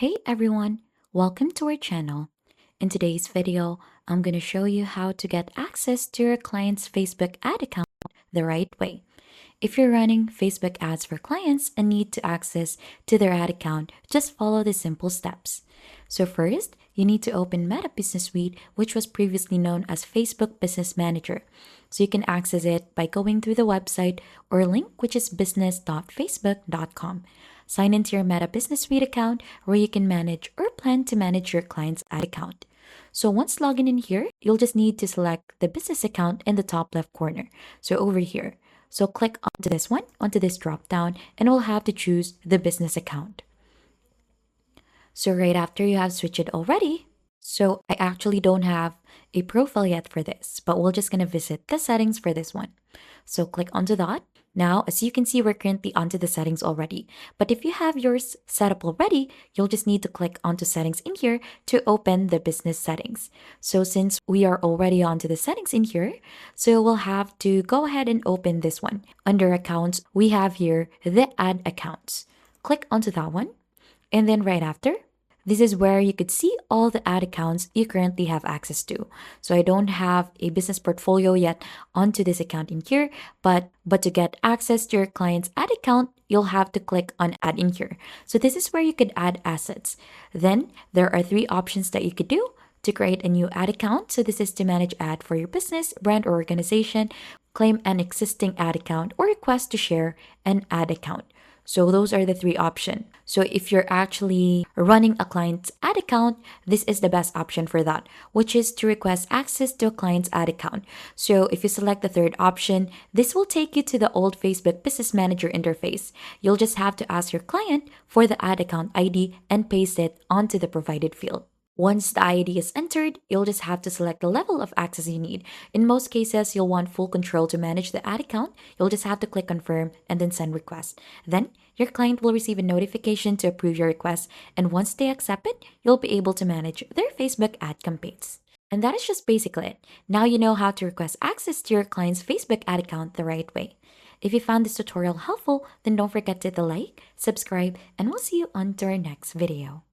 Hey everyone, welcome to our channel. In today's video, I'm going to show you how to get access to your client's Facebook ad account the right way. If you're running Facebook ads for clients and need to access to their ad account, just follow the simple steps. So first, you need to open Meta Business Suite, which was previously known as Facebook Business Manager. So you can access it by going through the website or link, which is business.facebook.com. Sign into your Meta Business Suite account where you can manage or plan to manage your client's ad account. So once logging in here, you'll just need to select the business account in the top left corner. So over here. So click onto this one, onto this drop down, and we'll have to choose the business account. So right after you have switched it already, so I actually don't have a profile yet for this, but we're just gonna visit the settings for this one. So click onto that. Now, as you can see, we're currently onto the settings already. But if you have yours set up already, you'll just need to click onto settings in here to open the business settings. So since we are already onto the settings in here, so we'll have to go ahead and open this one. Under accounts, we have here the ad accounts. Click onto that one. And then right after, this is where you could see all the ad accounts you currently have access to. So I don't have a business portfolio yet onto this account in here, but to get access to your client's ad account, you'll have to click on add in here. So this is where you could add assets. Then there are three options that you could do to create a new ad account. So this is to manage ad for your business, brand, or organization, claim an existing ad account, or request to share an ad account. So those are the three options. So if you're actually running a client's ad account, this is the best option for that, which is to request access to a client's ad account. So if you select the third option, this will take you to the old Facebook Business Manager interface. You'll just have to ask your client for the ad account ID and paste it onto the provided field. Once the ID is entered, you'll just have to select the level of access you need. In most cases, you'll want full control to manage the ad account. You'll just have to click confirm and then send request. Then, your client will receive a notification to approve your request, and once they accept it, you'll be able to manage their Facebook ad campaigns. And that is just basically it. Now you know how to request access to your client's Facebook ad account the right way. If you found this tutorial helpful, then don't forget to hit the like, subscribe, and we'll see you on to our next video.